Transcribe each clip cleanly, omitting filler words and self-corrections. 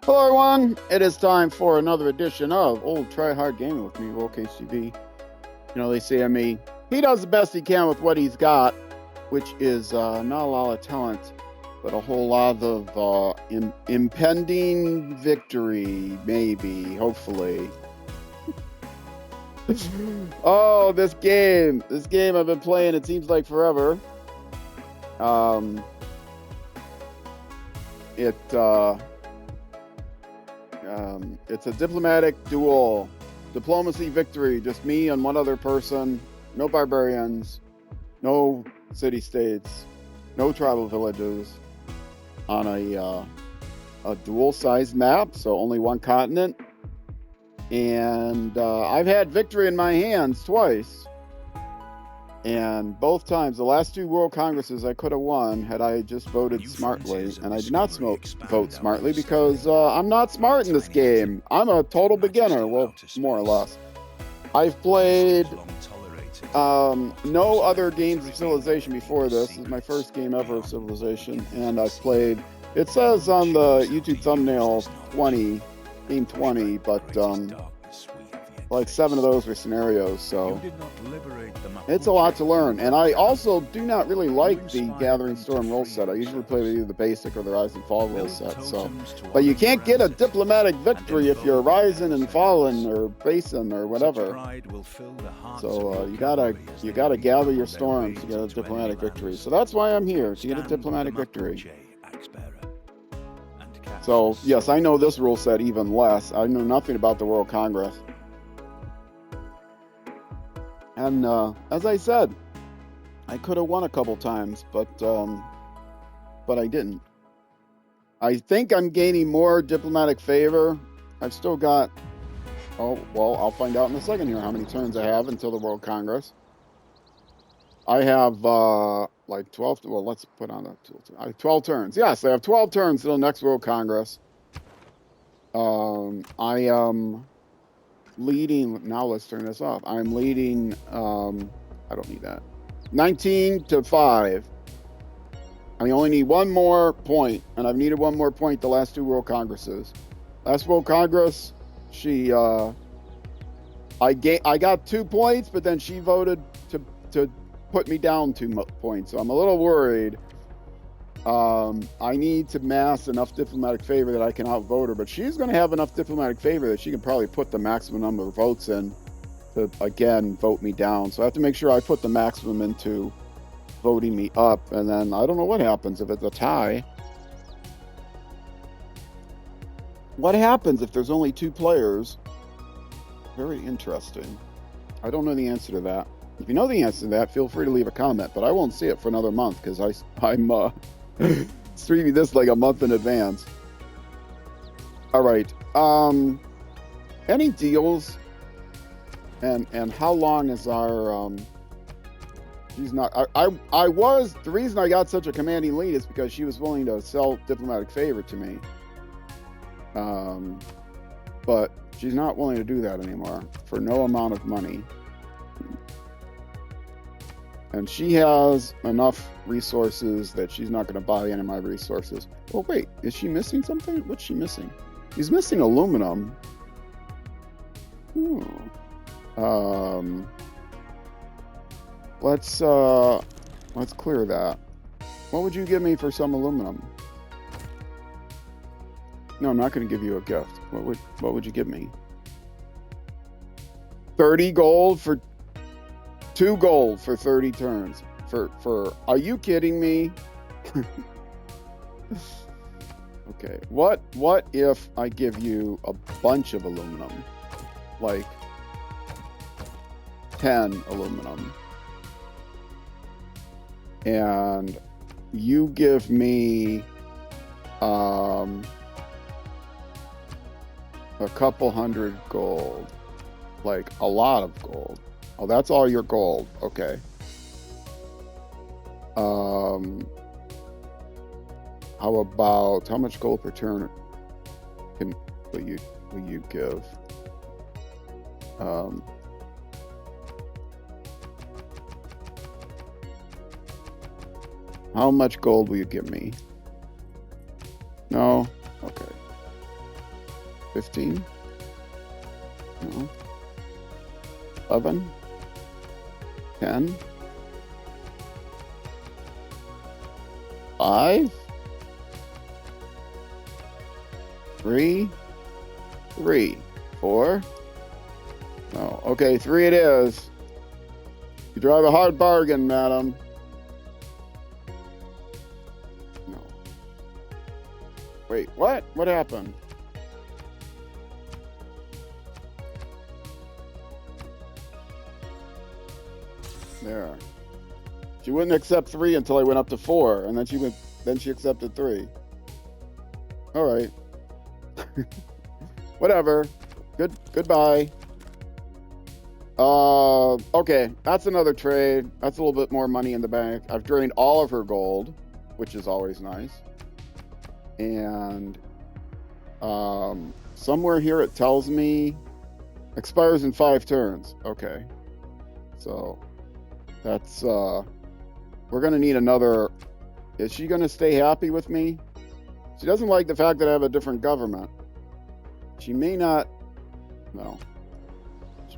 Hello everyone, it is time for another edition of Old Try Hard Gaming with me, WorldCageTV. You know, they say of me, he does the best he can with what he's got, which is not a lot of talent, but a whole lot of impending victory, maybe, hopefully. Oh, this game I've been playing, it seems like forever. It's a diplomatic duel, diplomacy victory, just me and one other person, no barbarians, no city-states, no tribal villages, on a dual-sized map, so only one continent. And I've had victory in my hands twice. And both times, the last two World Congresses, I could have won had I just voted smartly. And I did not vote smartly because I'm not smart in this game. I'm a total beginner, well, more or less. I've played no other games of Civilization before this. This is my first game ever of Civilization. And I've played, it says on the YouTube thumbnail 20, game 20, but like 7 of those were scenarios, so it's a lot to learn. And I also do not really like the Gathering Storm rule set. I usually play with either the basic or the Rise and Fall rule set. So, but you can't get a diplomatic victory if you're Rising and Fallen or Basin or whatever. So you gotta gather your storms to get a diplomatic victory. So that's why I'm here, to get a diplomatic victory. So yes, I know this rule set even less. I know nothing about the World Congress. And as I said, I could have won a couple times, but I didn't. I think I'm gaining more diplomatic favor. I've still got, oh, well, I'll find out in a second here how many turns I have until the World Congress. I have like 12, well, let's put on I have 12 turns. Yes, I have 12 turns till the next World Congress. I am leading, now let's turn this off. I'm leading, I don't need that, 19-5. I only need one more point, and I've needed one more point the last 2 World Congresses. Last World Congress, I got 2 points, but then she voted to put me down 2 points, so I'm a little worried. I need to mass enough diplomatic favor that I can outvote her, but she's going to have enough diplomatic favor that she can probably put the maximum number of votes in to, again, vote me down. So I have to make sure I put the maximum into voting me up, and then I don't know what happens if it's a tie. What happens if there's only 2 players? Very interesting. I don't know the answer to that. If you know the answer to that, feel free to leave a comment, but I won't see it for another month because I'm streaming this like a month in advance. All right. Any deals? And how long is our she's not I was, the reason I got such a commanding lead is because she was willing to sell diplomatic favor to me. But she's not willing to do that anymore for no amount of money. And she has enough resources that she's not going to buy any of my resources. Oh, wait, is she missing something? What's she missing? She's missing aluminum. Let's clear that. What would you give me for some aluminum? No, I'm not going to give you a gift. What would you give me? 30 gold for 2 gold for 30 turns. For are you kidding me? Okay. What if I give you a bunch of aluminum? Like 10 aluminum. And you give me a couple hundred gold. Like a lot of gold. Oh, that's all your gold. Okay. How about, how much gold per turn will you give? How much gold will you give me? No? Okay. 15? No. 11? 10? 5? 3? 3? 4? No. Okay, 3 it is. You drive a hard bargain, madam. No. Wait, what? What happened? There. She wouldn't accept 3 until I went up to 4, and then she accepted 3. All right. Whatever. Goodbye. Okay, that's another trade. That's a little bit more money in the bank. I've drained all of her gold, which is always nice. And somewhere here it tells me expires in 5 turns. Okay. So that's we're gonna need another. Is she gonna stay happy with me? She doesn't like the fact that I have a different government. She may not. No.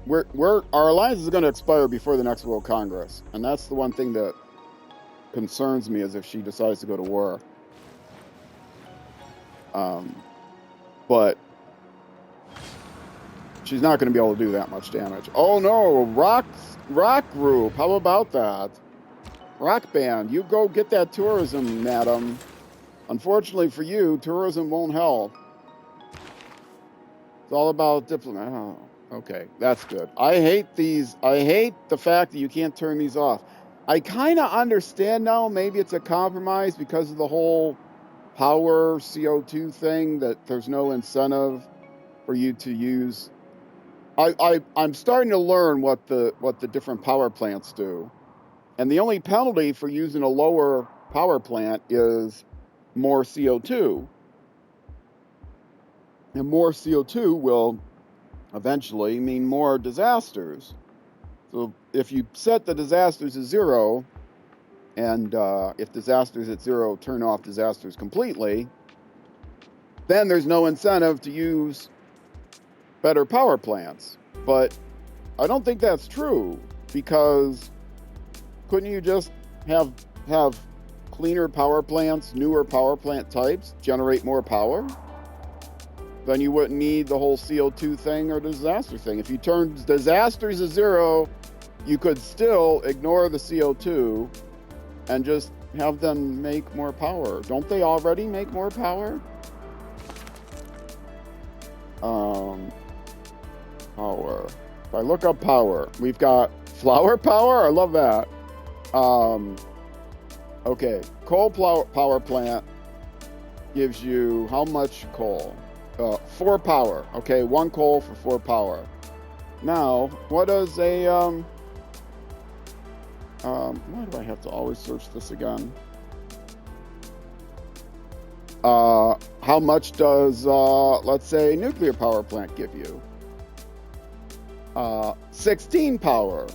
Our alliance is going to expire before the next World Congress, and that's the one thing that concerns me, is if she decides to go to war. But she's not going to be able to do that much damage. Oh no, rock group. How about that? Rock band, you go get that tourism, madam. Unfortunately for you, tourism won't help. It's all about diplomat. Oh. Okay, that's good. I hate the fact that you can't turn these off. I kind of understand now. Maybe it's a compromise because of the whole power CO2 thing, that there's no incentive for you to use. I'm starting to learn what the different power plants do. And the only penalty for using a lower power plant is more CO2. And more CO2 will eventually mean more disasters. So if you set the disasters to 0, and if disasters at 0 turn off disasters completely, then there's no incentive to use better power plants. But I don't think that's true, because couldn't you just have cleaner power plants, newer power plant types, generate more power? Then you wouldn't need the whole CO2 thing or disaster thing. If you turn disasters to 0, you could still ignore the CO2 and just have them make more power. Don't they already make more power? Power. If I look up power, we've got flower power. I love that. Okay, coal power plant gives you how much coal? 4 power. Okay, 1 coal for 4 power. Now, what does a why do I have to always search this again? How much does let's say nuclear power plant give you? 16 power.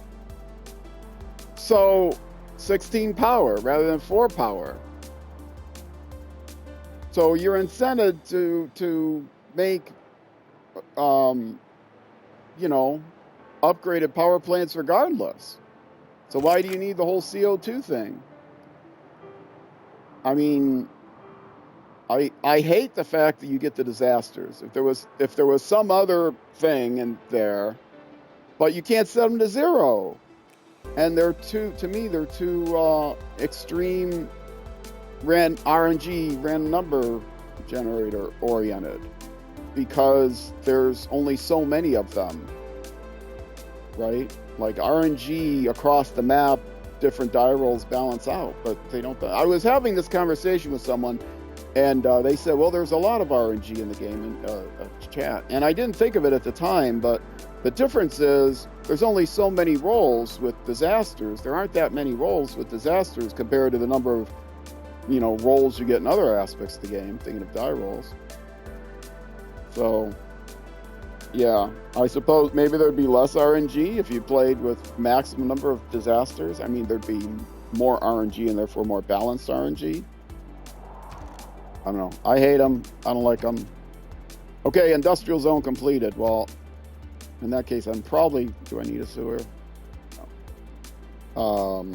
So 16 power rather than 4 power. So you're incented to make, upgraded power plants regardless. So why do you need the whole CO2 thing? I mean, I hate the fact that you get the disasters. If there was some other thing in there, but you can't set them to 0, and they're too extreme. RNG, random number generator oriented, because there's only so many of them, right? Like RNG across the map, different die rolls balance out, but they don't. I was having this conversation with someone, and they said, well, there's a lot of RNG in the game in chat, and I didn't think of it at the time, but the difference is there's only so many rolls with disasters. There aren't that many rolls with disasters compared to the number of rolls you get in other aspects of the game, thinking of die rolls. So, yeah, I suppose maybe there'd be less RNG if you played with maximum number of disasters. I mean, there'd be more RNG and therefore more balanced RNG. I don't know. I hate them. I don't like them. Okay, industrial zone completed. Well, in that case, I'm probably... Do I need a sewer? No.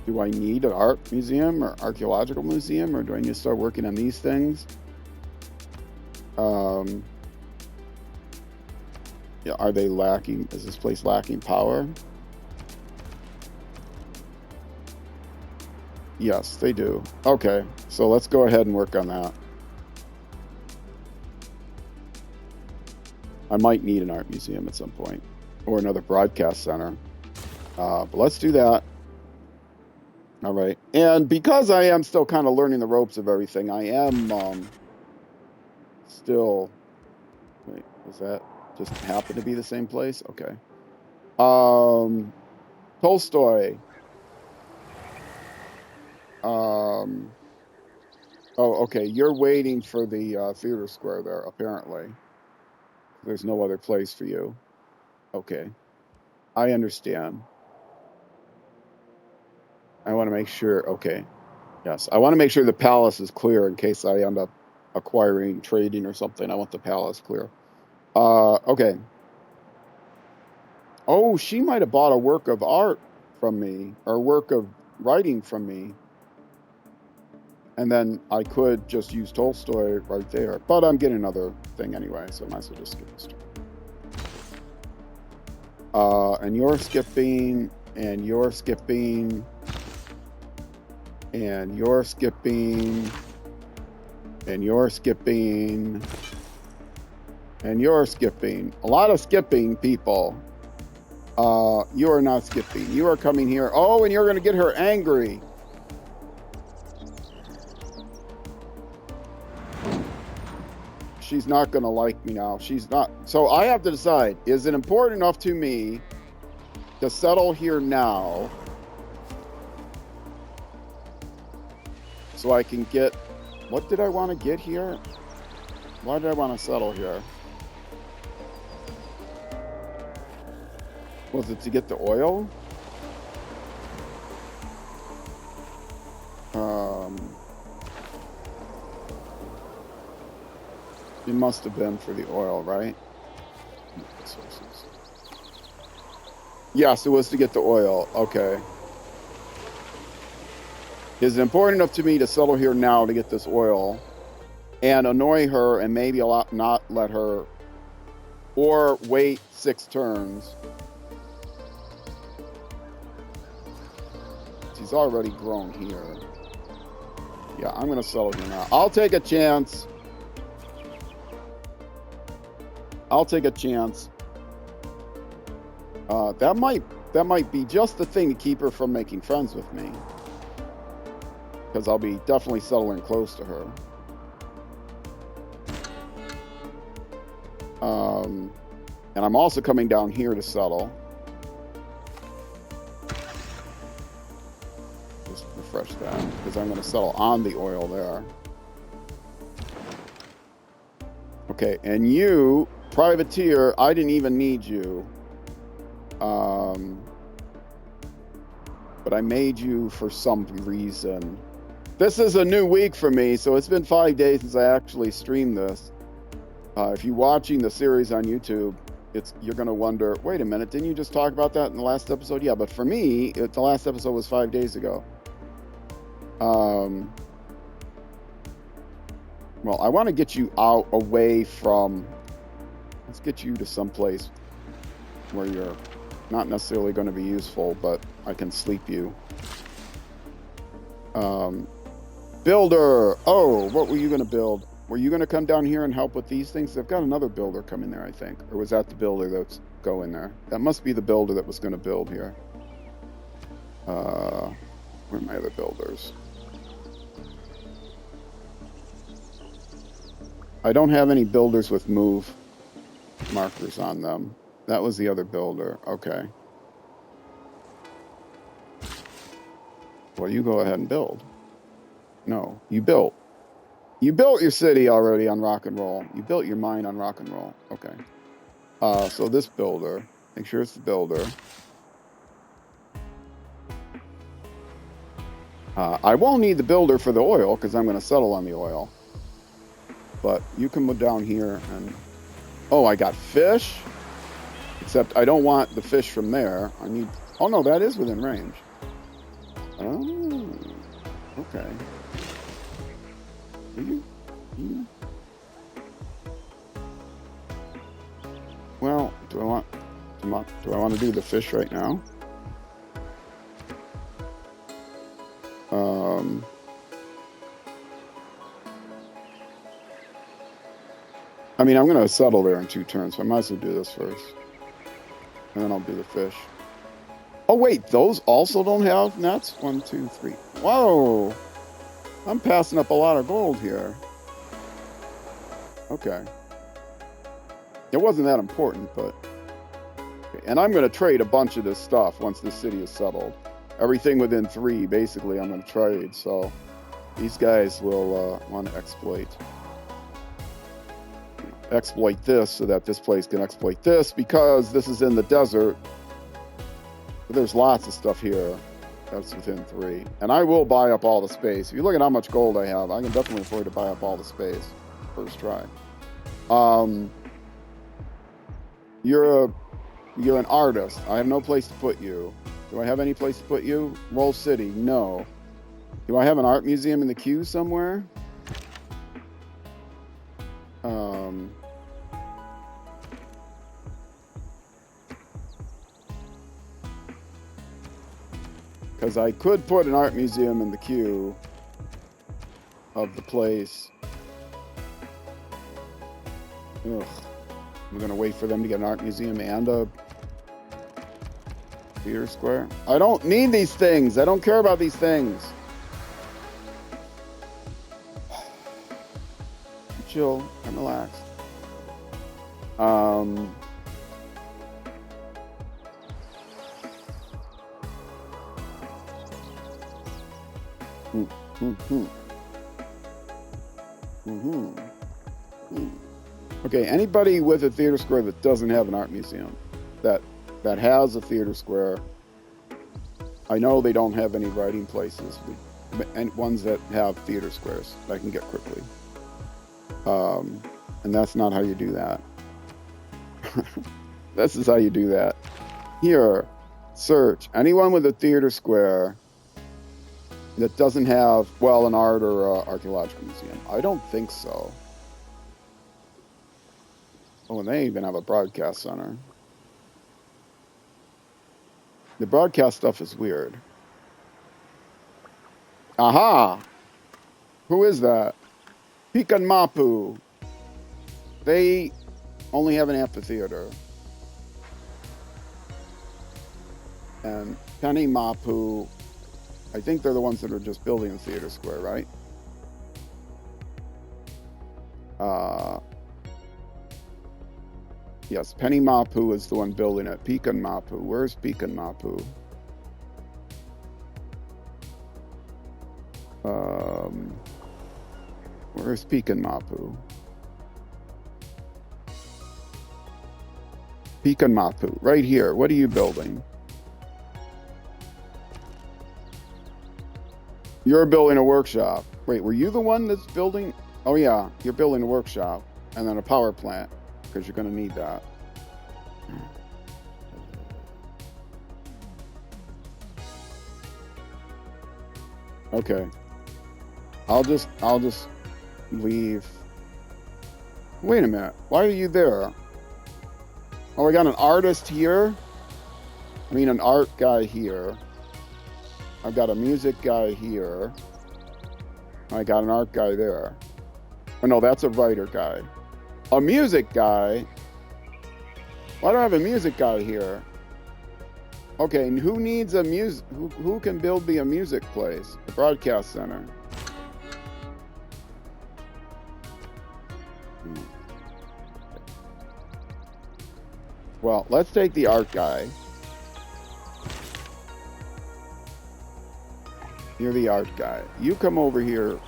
Do I need an art museum or archaeological museum, or do I need to start working on these things? Yeah, are they lacking? Is this place lacking power? Yes, they do. Okay, so let's go ahead and work on that. I might need an art museum at some point, or another broadcast center. But let's do that. All right. And because I am still kind of learning the ropes of everything, I am still... Wait, was that just happen to be the same place? Okay. Tolstoy. Oh, okay. You're waiting for the theater square there, apparently. There's no other place for you. Okay. I understand. I want to make sure... Okay. Yes. I want to make sure the palace is clear in case I end up acquiring, trading, or something. I want the palace clear. Okay. Oh, she might have bought a work of art from me, or a work of writing from me. And then I could just use Tolstoy right there. But I'm getting another thing anyway, so I might as well just skip this turn. And you're skipping, and you're skipping, and you're skipping, and you're skipping, and you're skipping. A lot of skipping, people. You are not skipping. You are coming here. Oh, and you're going to get her angry. She's not going to like me now. She's not. So I have to decide, is it important enough to me to settle here now so I can get... What did I want to get here? Why did I want to settle here? Was it to get the oil? It must have been for the oil, right? Resources. Yes, it was to get the oil. Okay. Is it important enough to me to settle here now to get this oil and annoy her and maybe not let her, or wait 6 turns? She's already grown here. Yeah, I'm going to settle here now. I'll take a chance. I'll take a chance. That might be just the thing to keep her from making friends with me, because I'll be definitely settling close to her. And I'm also coming down here to settle. Just refresh that, because I'm going to settle on the oil there. Okay, and you, privateer, I didn't even need you. But I made you for some reason. This is a new week for me, so it's been 5 days since I actually streamed this. If you're watching the series on YouTube, you're going to wonder, wait a minute, didn't you just talk about that in the last episode? Yeah, but for me, the last episode was 5 days ago. Well, I want to get you out, away from... Let's get you to someplace where you're not necessarily going to be useful, but I can sleep you. Builder! Oh, what were you going to build? Were you going to come down here and help with these things? They've got another builder coming there, I think. Or was that the builder that's going there? That must be the builder that was going to build here. Where are my other builders? I don't have any builders with move markers on them. That was the other builder. Okay. Well, you go ahead and build. No, you built. You built your city already on rock and roll. You built your mine on rock and roll. Okay. So this builder, make sure it's the builder. I won't need the builder for the oil because I'm going to settle on the oil. But you can move down here and... Oh, I got fish? Except I don't want the fish from there. I need... Oh, no, that is within range. Oh, okay. Well, do I want to do the fish right now? I mean, I'm going to settle there in 2 turns, so I might as well do this first. And then I'll do the fish. Oh, wait, those also don't have nets? 1, 2, 3. Whoa! I'm passing up a lot of gold here. Okay. It wasn't that important, but... Okay. And I'm going to trade a bunch of this stuff once this city is settled. Everything within 3, basically, I'm going to trade, so... These guys will want to exploit this so that this place can exploit this, because this is in the desert. But there's lots of stuff here that's within 3. And I will buy up all the space. If you look at how much gold I have, I can definitely afford to buy up all the space. First try. You're an artist. I have no place to put you. Do I have any place to put you? Roll City, no. Do I have an art museum in the queue somewhere? Because I could put an art museum in the queue of the place. Ugh. I'm going to wait for them to get an art museum and a theater square. I don't need these things. I don't care about these things. Chill and relax. Okay, anybody with a theater square that doesn't have an art museum, that has a theater square, I know they don't have any writing places, and ones that have theater squares that I can get quickly. And that's not how you do that. This is how you do that. Here, search anyone with a theater square that doesn't have, well, an art or archaeological museum. I don't think so. Oh, and they even have a broadcast center. The broadcast stuff is weird. Aha! Who is that? Pikan Mapu. They only have an amphitheater. And Penny Mapu, I think they're the ones that are just building the theater square, right? Yes, Penny Mapu is the one building it. Pikan Mapu. Where's Pikan Mapu? Where's Pikan Mapu? Pikan Mapu, right here. What are you building? You're building a workshop. Wait, were you the one that's building? Oh yeah, you're building a workshop and then a power plant, because you're going to need that. Okay. I'll just leave. Wait a minute. Why are you there? Oh, I got an artist here. I mean, an art guy here. I've got a music guy here. I got an art guy there. Oh no, that's a writer guy. A music guy? Why do I have a music guy here? Okay, and who needs a music? Who can build me a music place? A broadcast center. Well, let's take the art guy. You're the art guy. You come over here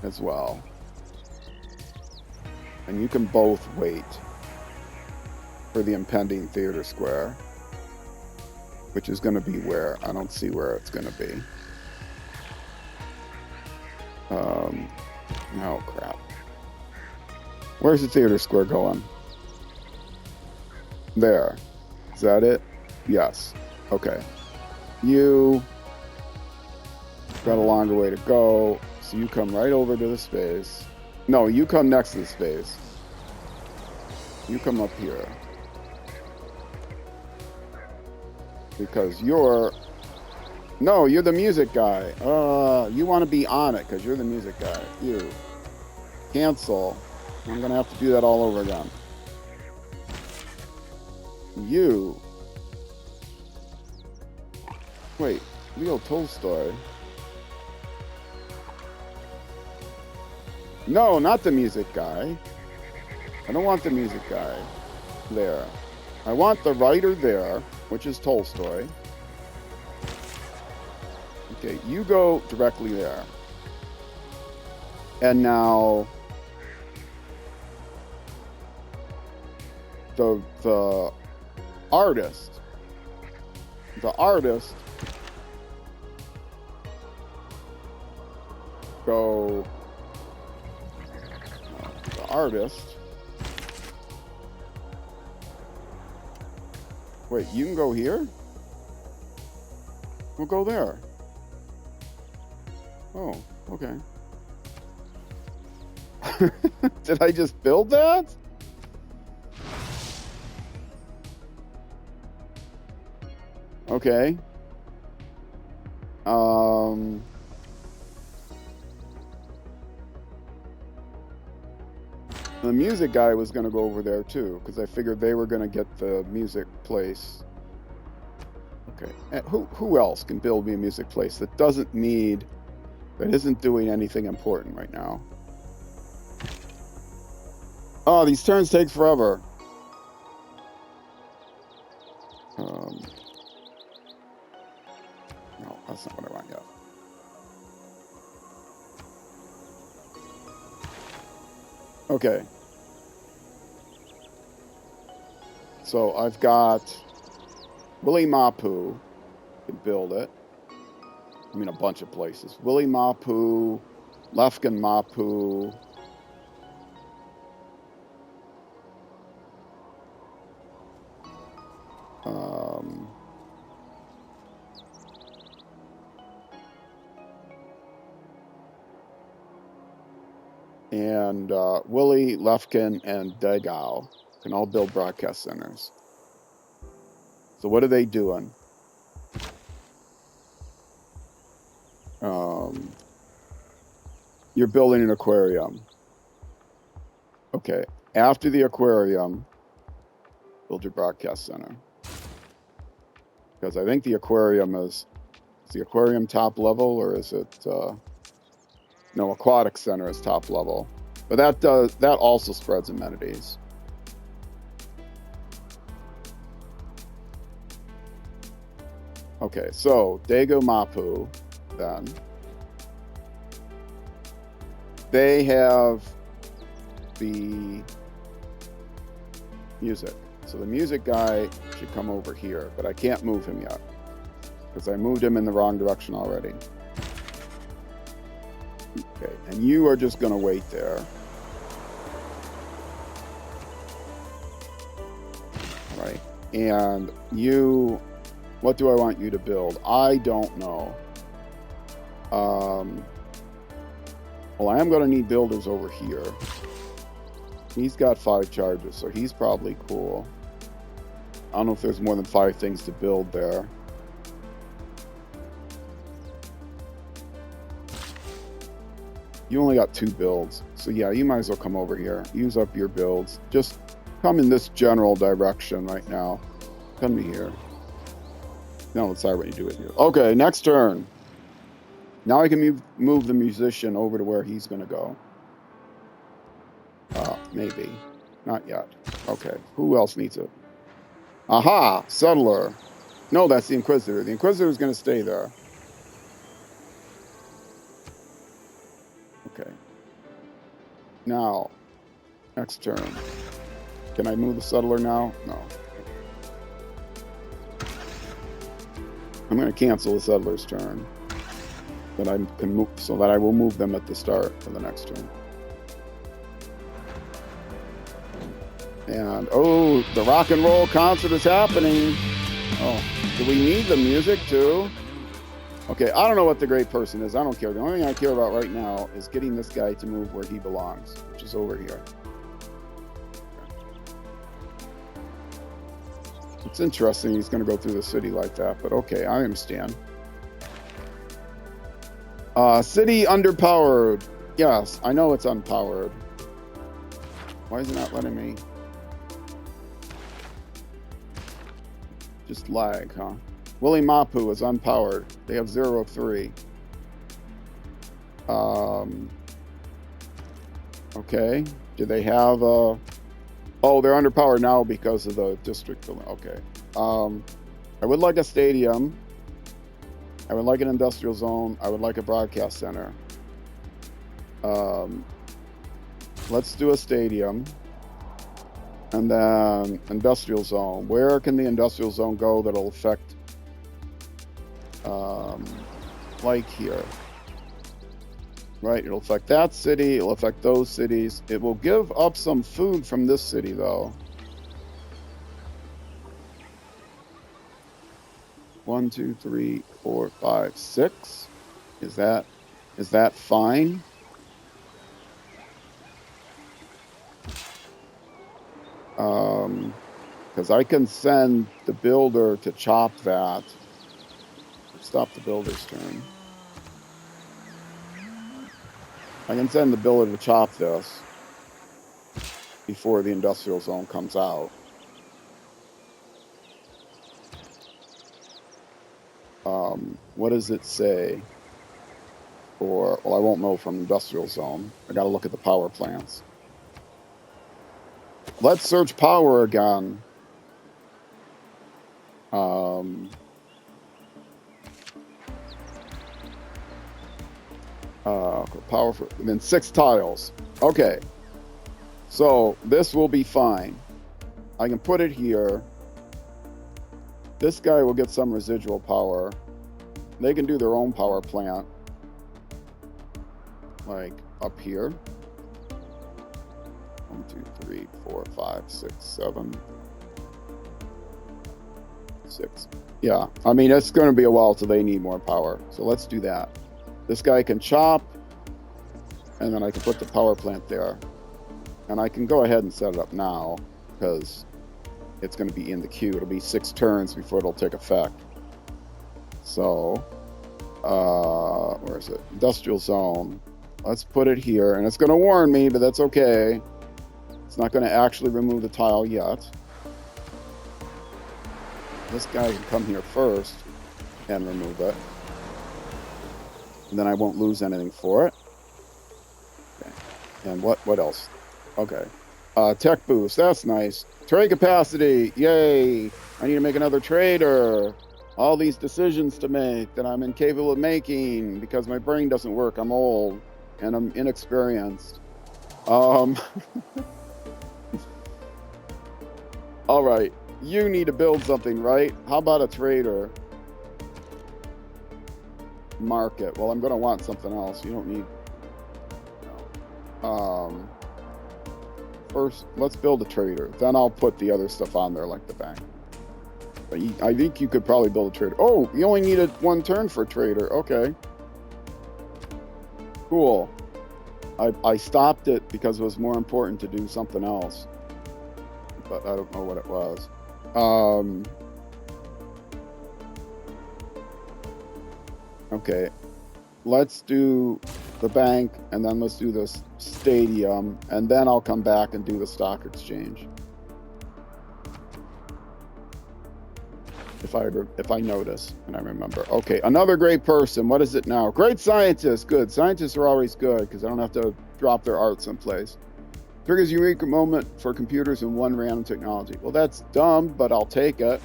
as well. And you can both wait for the impending theater square, which is going to be where? I don't see where it's going to be. Oh, crap. Where's the theater square going? There. Is that it? Yes. Okay. You got a longer way to go, so you come right over to the space. No, you come next to the space. You come up here. Because you're... No, you're the music guy. You want to be on it because you're the music guy. You. Cancel. I'm going to have to do that all over again. You. Wait, Leo Tolstoy. No, not the music guy. I don't want the music guy there. I want the writer there, which is Tolstoy. Okay, you go directly there. And now the artist go the artist. Wait, you can go here? We'll go there. Oh, okay. Did I just build that? Okay. The music guy was going to go over there too, because I figured they were going to get the music place. Okay. And who else can build me a music place that doesn't need, that isn't doing anything important right now? Oh, these turns take forever. No, that's not what I want yet. Okay. So I've got Willie Mapu can build it. I mean, a bunch of places. Willie Mapu, Lefkin Mapu. And Willie, Lefkin, and Degau can all build broadcast centers. So what are they doing? You're building an aquarium. Okay. After the aquarium, build your broadcast center. Because I think the aquarium is the aquarium top level, or is it... no, aquatic center is top level. But that also spreads amenities. Okay, so Dago Mapu, then. They have the music. So the music guy should come over here, but I can't move him yet because I moved him in the wrong direction already. Okay, and you are just going to wait there. All right, and you, what do I want you to build? I don't know. Well, I am going to need builders over here. He's got 5 charges, so he's probably cool. I don't know if there's more than 5 things to build there. You only got 2 builds. So yeah, you might as well come over here. Use up your builds. Just come in this general direction right now. Come to here. Now let's decide what you do with you. Okay, next turn. Now I can move the musician over to where he's going to go. Maybe. Not yet. Okay, who else needs it? Aha! Settler. No, that's the Inquisitor. The Inquisitor is going to stay there. Okay. Now, next turn. Can I move the Settler now? No. I'm going to cancel the Settler's turn. That I can move, so that I will move them at the start of the next turn. And, oh, the rock and roll concert is happening. Oh, do we need the music too? Okay, I don't know what the great person is. I don't care. The only thing I care about right now is getting this guy to move where he belongs, which is over here. It's interesting he's going to go through the city like that, but okay, I understand. City underpowered. Yes, I know it's unpowered. Why is it not letting me? Just lag, huh? Willy Mapu is unpowered. They have 0 of 3. Okay. Do they have oh, they're underpowered now because of the district. Okay. I would like a stadium. I would like an industrial zone. I would like a broadcast center. Let's do a stadium. And then industrial zone. Where can the industrial zone go that'll affect, like here? Right, it'll affect that city, it'll affect those cities. It will give up some food from this city, though. 1, 2, 3, 4, 5, 6. Is that fine? Because I can send the builder to chop that. Stop the builder's turn. I can send the builder to chop this before the industrial zone comes out. What does it say? Well, I won't know from industrial zone. I got to look at the power plants. Let's search power again. Power for then 6 tiles. Okay, so this will be fine. I can put it here. This guy will get some residual power. They can do their own power plant, like up here. 1, 2, 3, 4, 5, 6, 7, 6. Yeah, I mean, it's going to be a while till they need more power. So let's do that. This guy can chop, and then I can put the power plant there. And I can go ahead and set it up now, because it's going to be in the queue. It'll be 6 turns before it'll take effect. So, where is it? Industrial zone. Let's put it here, and it's going to warn me, but that's okay. It's not going to actually remove the tile yet. This guy can come here first and remove it. And then I won't lose anything for it. Okay. And what else? Okay. Tech boost, that's nice. Trade capacity, yay! I need to make another trader. All these decisions to make that I'm incapable of making because my brain doesn't work. I'm old and I'm inexperienced. All right, you need to build something, right? How about a trader? Market. Well, I'm going to want something else. You don't need. No. First, let's build a trader. Then I'll put the other stuff on there, like the bank. But I think you could probably build a trader. Oh, you only needed 1 turn for a trader. Okay. Cool. I stopped it because it was more important to do something else. But I don't know what it was. Okay. Let's do the bank, and then let's do this stadium, and then I'll come back and do the stock exchange. If I notice and I remember. Okay, another great person. What is it now? Great scientist. Good. Scientists are always good because I don't have to drop their art someplace. Triggers unique moment for computers in 1 random technology. Well, that's dumb, but I'll take it.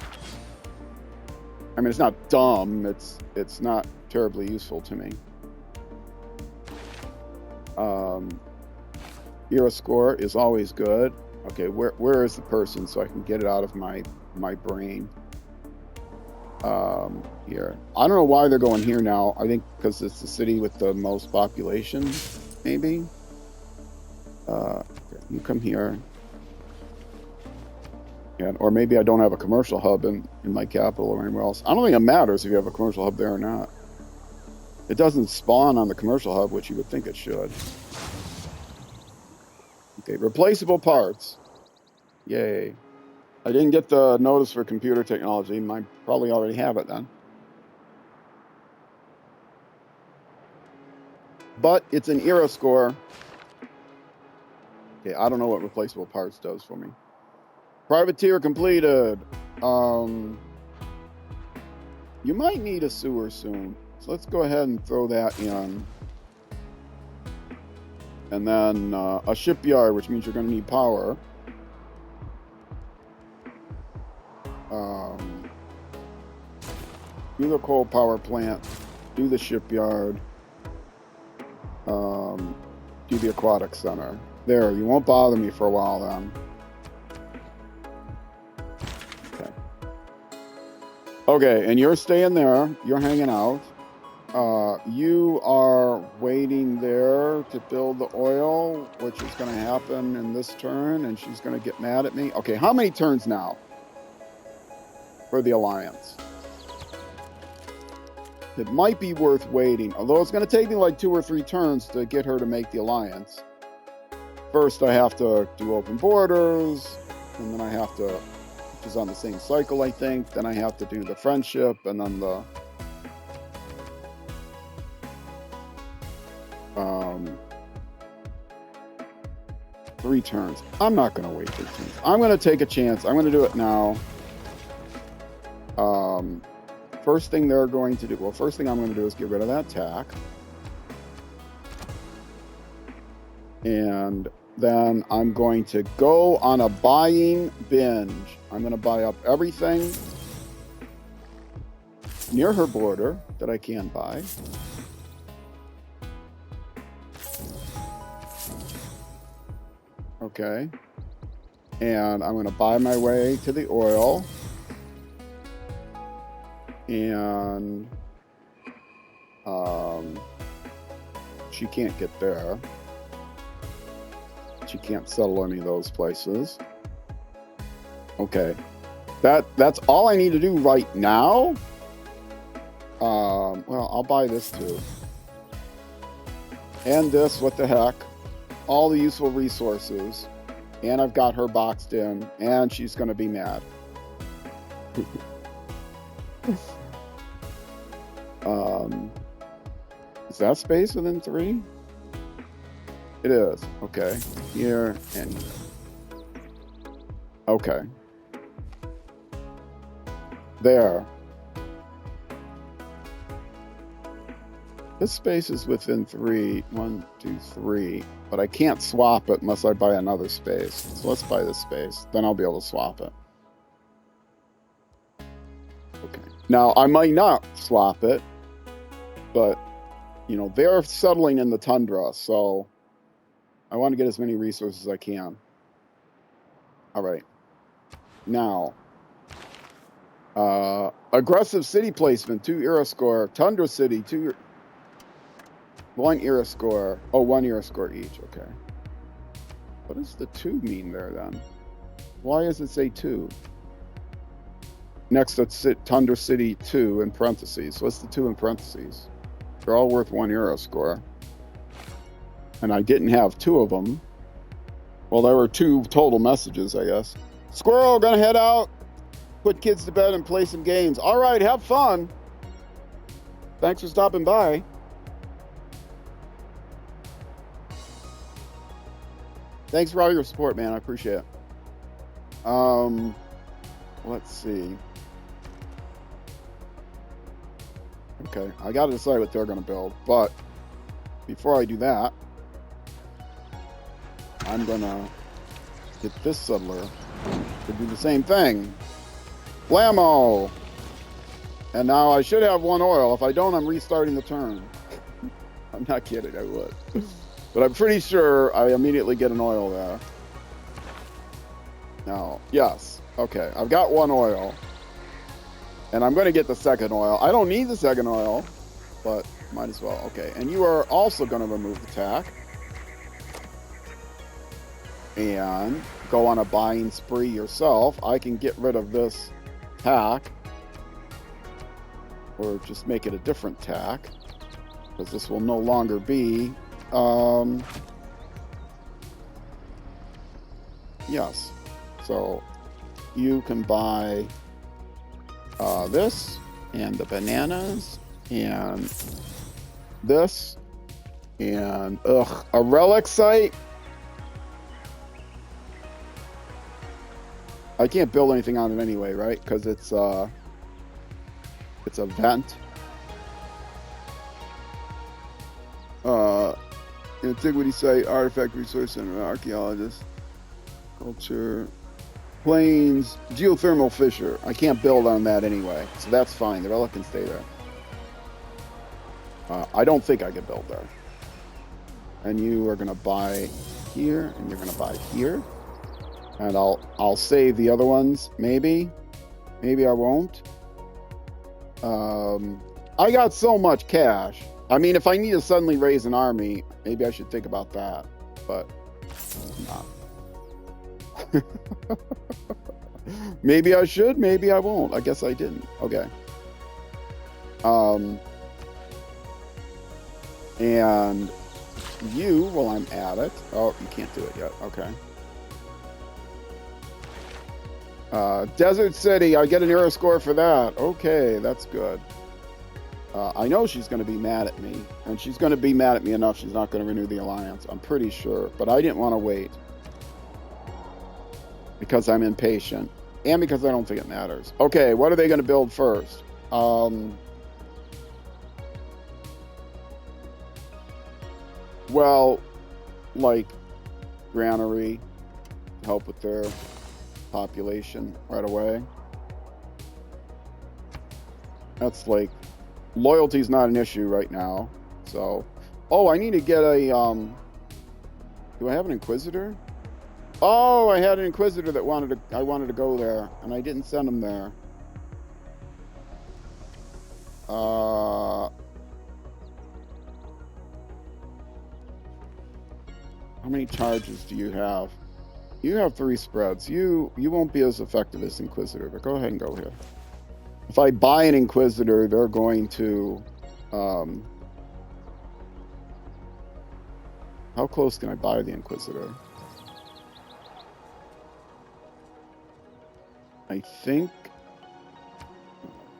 I mean, it's not dumb. It's not terribly useful to me. Hero score is always good. Okay, where is the person so I can get it out of my brain? Here. I don't know why they're going here now. I think because it's the city with the most population, maybe. Okay, you come here. And, or maybe I don't have a commercial hub in my capital or anywhere else. I don't think it matters if you have a commercial hub there or not. It doesn't spawn on the commercial hub, which you would think it should. Okay, replaceable parts. Yay. I didn't get the notice for computer technology. I probably already have it then. But it's an era score. Okay, I don't know what replaceable parts does for me. Privateer completed. You might need a sewer soon. So let's go ahead and throw that in. And then a shipyard, which means you're going to need power. Do the coal power plant. Do the shipyard. Do the aquatic center. There, you won't bother me for a while then. Okay. Okay, and you're staying there. You're hanging out. You are waiting there to build the oil, which is going to happen in this turn, and she's going to get mad at me. Okay, how many turns now for the alliance? It might be worth waiting, although it's going to take me like 2 or 3 turns to get her to make the alliance. First, I have to do open borders, and then I have to, which is on the same cycle, I think. Then I have to do the friendship, and then the 3 turns. I'm not going to wait 3 turns. I'm going to take a chance. I'm going to do it now. First thing they're going to do, well, first thing I'm going to do is get rid of that tack. And then I'm going to go on a buying binge. I'm going to buy up everything near her border that I can buy. Okay. And I'm going to buy my way to the oil. And she can't get there. She can't settle any of those places. Okay. That's all I need to do right now. Well, I'll buy this too. And this, what the heck? All the useful resources. And I've got her boxed in, and she's going to be mad. Is that space within 3? It is. Okay. Here and here. Okay. There. This space is within 3. 1, 2, 3. But I can't swap it unless I buy another space. So let's buy this space. Then I'll be able to swap it. Okay. Now, I might not swap it. But, you know, they're settling in the tundra. So I want to get as many resources as I can. All right. Now, aggressive city placement, 2 era score. Tundra city, 2... 1 era score. Oh, 1 era score each. Okay. What does the 2 mean there then? Why does it say 2? Next, let's Tundra City 2 in parentheses. What's the 2 in parentheses? They're all worth 1 era score. And I didn't have 2 of them. Well, there were 2 total messages, I guess. Squirrel, gonna head out. Put kids to bed and play some games. All right, have fun. Thanks for stopping by. Thanks for all your support, man. I appreciate it. Let's see. Okay, I got to decide what they're going to build. But before I do that, I'm going to get this settler to do the same thing. Blammo! And now I should have 1 oil. If I don't, I'm restarting the turn. I'm not kidding, I would. But I'm pretty sure I immediately get an oil there. Now, yes. Okay, I've got 1 oil. And I'm going to get the 2nd oil. I don't need the 2nd oil, but might as well. Okay, and you are also going to remove the tack. And go on a buying spree yourself. I can get rid of this tack, or just make it a different tack, because this will no longer be. Yes. So you can buy this and the bananas and this and a relic site. I can't build anything on it anyway, right? Because it's a vent. Antiquity site, artifact resource center, archaeologist, culture, plains, geothermal fissure. I can't build on that anyway, so that's fine. The relic can stay there. I don't think I can build there. And you are gonna buy here, and you're gonna buy here, and I'll save the other ones. Maybe I won't. I got so much cash. I mean, if I need to suddenly raise an army, maybe I should think about that, but not. Maybe I should, maybe I won't. I guess I didn't. Okay. And you, while I'm at it, oh, you can't do it yet. Okay. Desert City, I get an hero score for that. Okay, that's good. I know she's going to be mad at me, and she's going to be mad at me enough she's not going to renew the alliance. I'm pretty sure, but I didn't want to wait because I'm impatient and because I don't think it matters. Okay, what are they going to build first? Well, like granary, help with their population right away. That's like, loyalty's not an issue right now. So, oh, I need to get a, do I have an Inquisitor? Oh, I had an Inquisitor that I wanted to go there, and I didn't send him there. How many charges do you have? You have 3 spreads. You won't be as effective as Inquisitor, but go ahead and go here. If I buy an Inquisitor, they're going to... how close can I buy the Inquisitor? I think...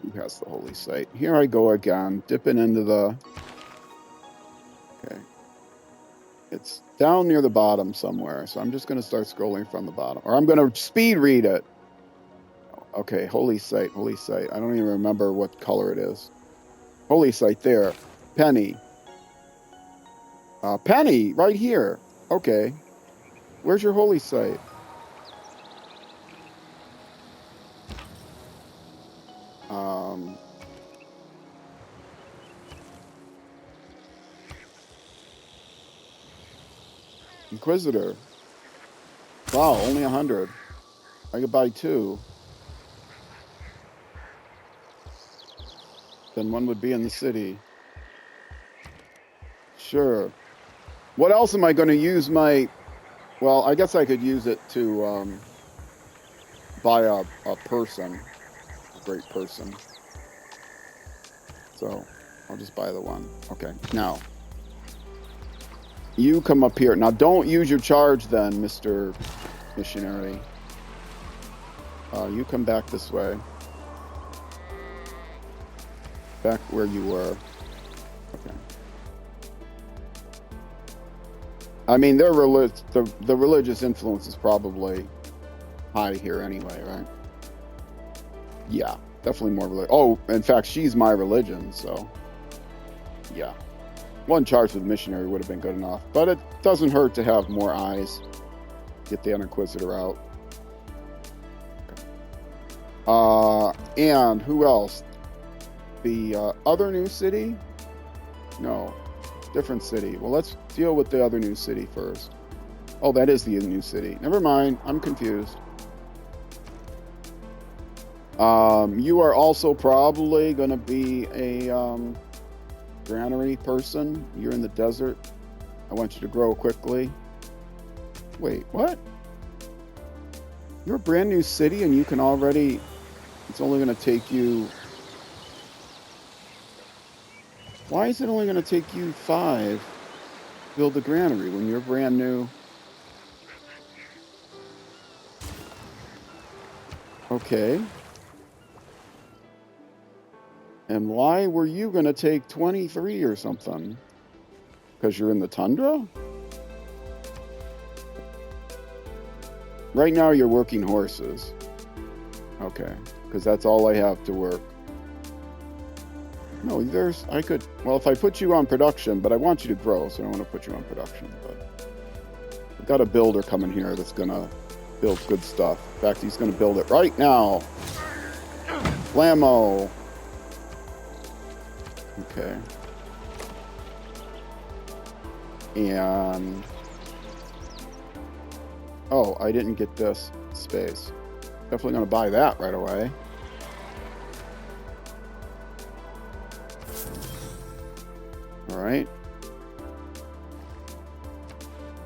who has the holy site? Here I go again, dipping into the... Okay. It's down near the bottom somewhere, so I'm just going to start scrolling from the bottom. Or I'm going to speed read it. Okay, holy site, holy site. I don't even remember what color it is. Holy site there. Penny. Penny, right here. Okay. Where's your holy site? Inquisitor. Wow, only 100. I could buy 2. Then one would be in the city. Sure. What else am I going to use my... Well, I guess I could use it to buy a person. A great person. So, I'll just buy the one. Okay, now. You come up here. Now, don't use your charge then, Mr. Missionary. You come back this way. Back where you were. Okay. I mean, the religious influence is probably high here anyway, right? Yeah, definitely more religious. Oh, in fact, she's my religion, so yeah. One charge with missionary would have been good enough, but it doesn't hurt to have more eyes. Get the Inquisitor out. Okay. And who else? The other new city? No, different city. Well, let's deal with the other new city first. Oh, that is the new city. Never mind, I'm confused. You are also probably going to be a granary person. You're in the desert. I want you to grow quickly. Wait, what? You're a brand new city and you can already... It's only going to take you... Why is it only going to take you 5 to build the granary when you're brand new? Okay. And why were you going to take 23 or something? Because you're in the tundra? Right now you're working horses. Okay. Because that's all I have to work. No, I could... Well, if I put you on production, but I want you to grow, so I don't want to put you on production. But I've got a builder coming here that's going to build good stuff. In fact, he's going to build it right now. Blammo. Okay. And... Oh, I didn't get this space. Definitely going to buy that right away. All right.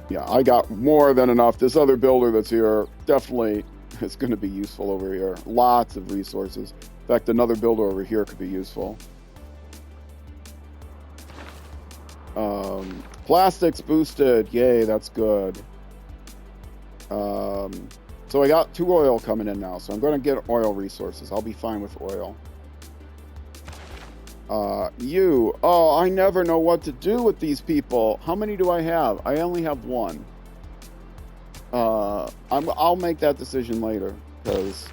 Yeah, I got more than enough. This other builder that's here definitely is going to be useful over here. Lots of resources. In fact, another builder over here could be useful. Plastics boosted. Yay, that's good. So I got 2 oil coming in now, so I'm going to get oil resources. I'll be fine with oil. Oh, I never know what to do with these people. How many do I have? I only have 1. I'll make that decision later because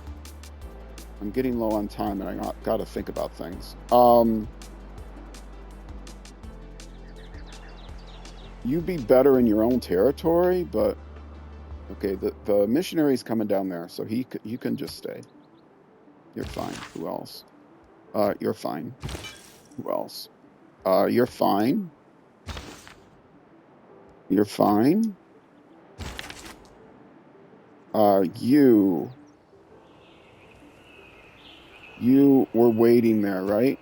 I'm getting low on time and I got to think about things. You be better in your own territory, but okay, the missionary's coming down there, so you can just stay. You're fine. Who else? You're fine. Who else? You're fine. You're fine. You were waiting there, right?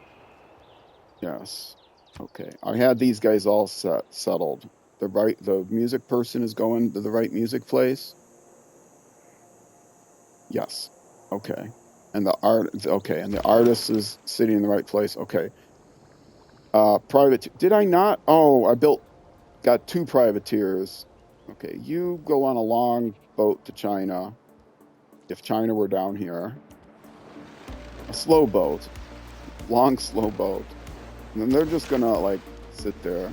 Yes. Okay. I had these guys all settled. The music person is going to the right music place. Yes. Okay. And the artist is sitting in the right place. Okay. Did I not? Oh, got 2 privateers. Okay, you go on a long boat to China. If China were down here. A slow boat. Long, slow boat. And then they're just gonna, like, sit there. In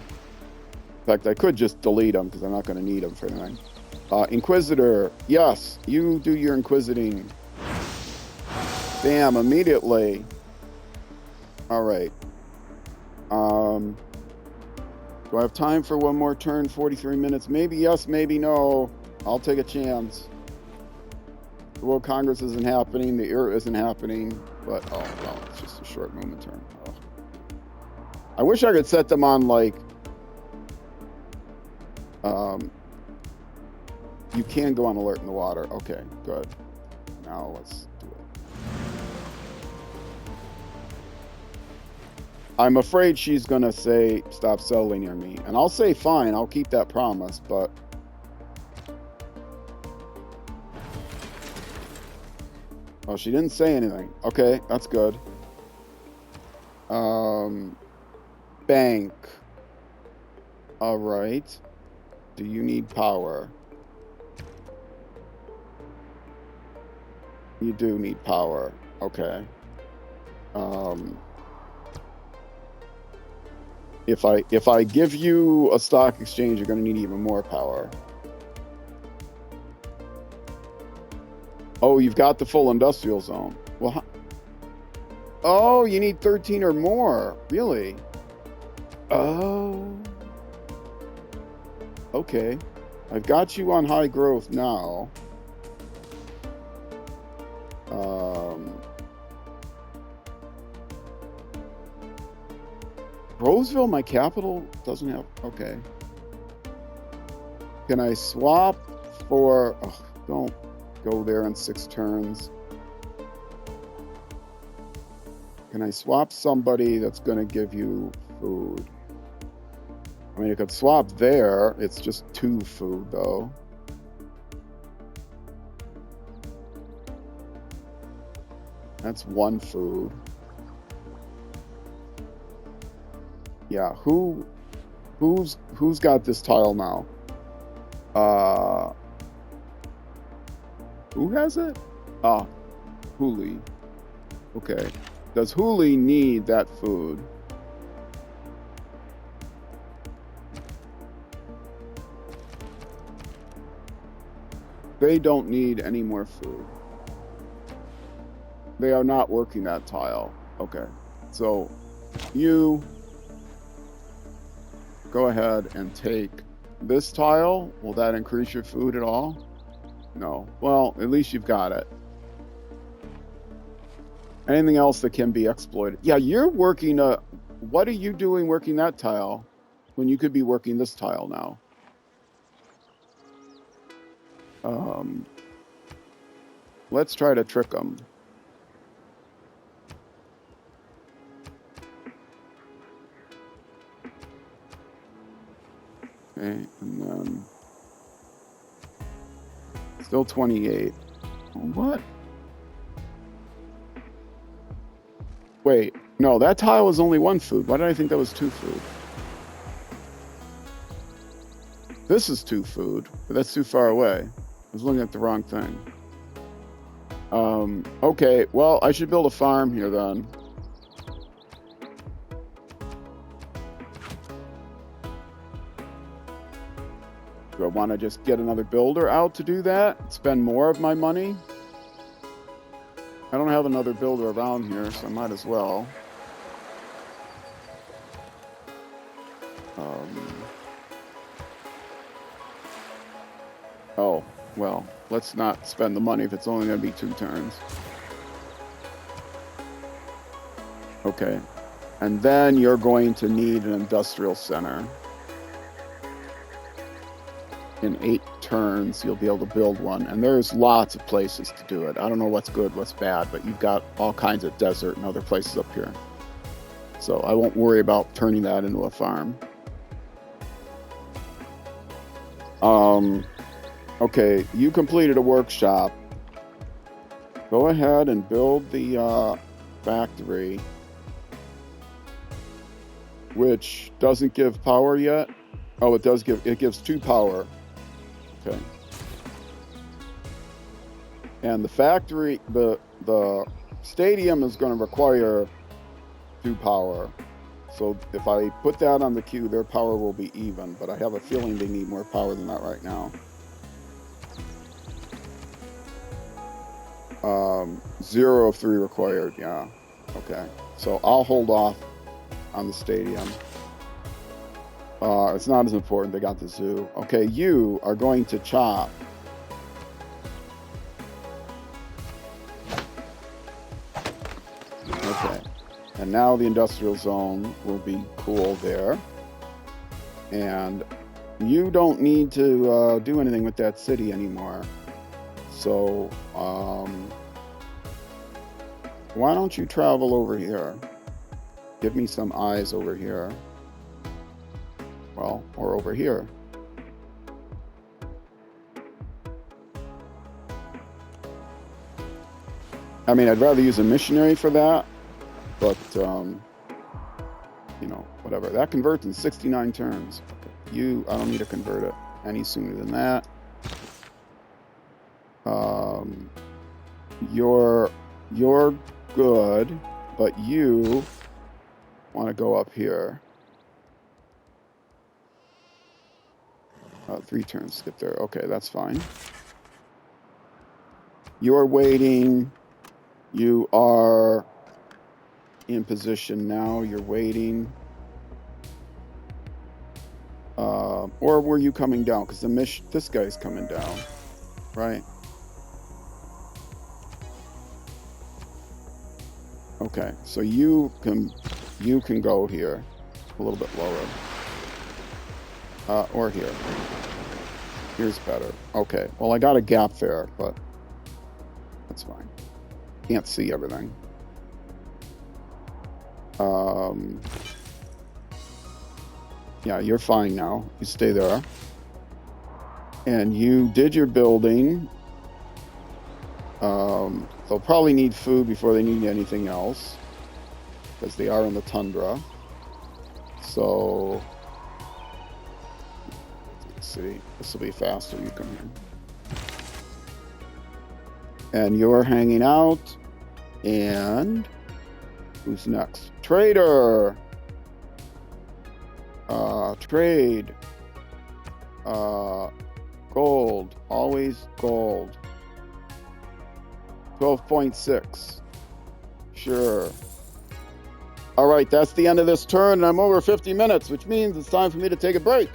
fact, I could just delete them because I'm not gonna need them for anything. Inquisitor. Yes, you do your inquisiting. Bam, immediately. All right. Do I have time for one more turn? 43 minutes. Maybe yes, maybe no. I'll take a chance. The World Congress isn't happening. The era isn't happening. But, oh, well, it's just a short movement turn. Oh. I wish I could set them on, like... You can go on alert in the water. Okay, good. Now let's do it. I'm afraid she's going to say, stop settling near me. And I'll say, fine, I'll keep that promise, but... Oh, she didn't say anything. Okay, that's good. Bank. All right. Do you need power? You do need power. Okay. If I give you a stock exchange, you're going to need even more power. Oh, you've got the full industrial zone. Well, oh, you need 13 or more. Really? Oh. Okay. I've got you on high growth now. Roseville, my capital, doesn't have... Okay. Can I swap for... Oh, don't go there in 6 turns. Can I swap somebody that's going to give you food? I mean, you could swap there. It's just 2 food, though. That's one food. Yeah, who's got this tile now? Who has it? Hooli. Okay. Does Hooli need that food? They don't need any more food. They are not working that tile. Okay. So you go ahead and take this tile. Will that increase your food at all? No. Well, at least you've got it. Anything else that can be exploited? Yeah, you're working what are you doing working that tile when you could be working this tile now? Let's try to trick them. Okay, and then still 28. What? Wait, no, that tile was only one food. Why did I think that was two food? This is two food, but that's too far away. I was looking at the wrong thing. Okay, well, I should build a farm here then. Do I want to just get another builder out to do that? Spend more of my money? I don't have another builder around here, so I might as well. Oh, well, let's not spend the money if it's only going to be 2 turns. Okay. And then you're going to need an industrial center. In 8 turns, you'll be able to build one. And there's lots of places to do it. I don't know what's good, what's bad, but you've got all kinds of desert and other places up here. So I won't worry about turning that into a farm. Okay, you completed a workshop. Go ahead and build the factory, which doesn't give power yet. Oh, it does give, it gives 2 power. Okay. And the factory, the stadium is going to require 2 power. So if I put that on the queue, their power will be even, but I have a feeling they need more power than that right now. 0 of 3 required, yeah. Okay, so I'll hold off on the stadium. It's not as important, they got the zoo. Okay, you are going to chop. Okay, and now the industrial zone will be cool there. And you don't need to do anything with that city anymore. So, why don't you travel over here? Give me some eyes over here. Well, or over here. I mean, I'd rather use a missionary for that, but, you know, whatever. That converts in 69 turns. Okay. I don't need to convert it any sooner than that. You're good, but you want to go up here. 3 turns, skip there. Okay, that's fine. You're waiting. You are in position now. You're waiting. Or were you coming down? Because this guy's coming down, right? Okay, so you can go here, a little bit lower, or here. Here's better. Okay, well I got a gap there, but that's fine. Can't see everything. Yeah, you're fine now. You stay there. And you did your building. They'll probably need food before they need anything else, because they are in the tundra. So, let's see. This will be faster. You come here. And you're hanging out. And who's next? Trader. Trade. Gold. Always gold. 12.6. Sure. All right, that's the end of this turn, and I'm over 50 minutes, which means it's time for me to take a break.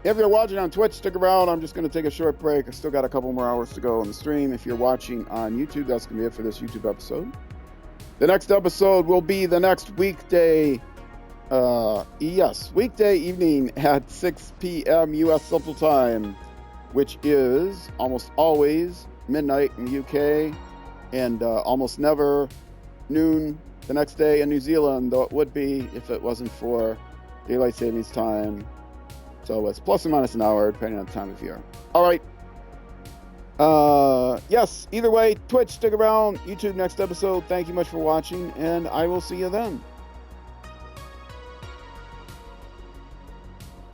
If you're watching on Twitch, stick around. I'm just going to take a short break. I still got a couple more hours to go on the stream. If you're watching on YouTube, that's going to be it for this YouTube episode. The next episode will be the next weekday. Weekday evening at 6 p.m. U.S. Central Time, which is almost always midnight in the UK, and almost never noon the next day in New Zealand, though it would be if it wasn't for daylight savings time. So it's plus or minus an hour, depending on the time of year. All right. Yes, either way, Twitch, stick around. YouTube, next episode. Thank you much for watching, and I will see you then.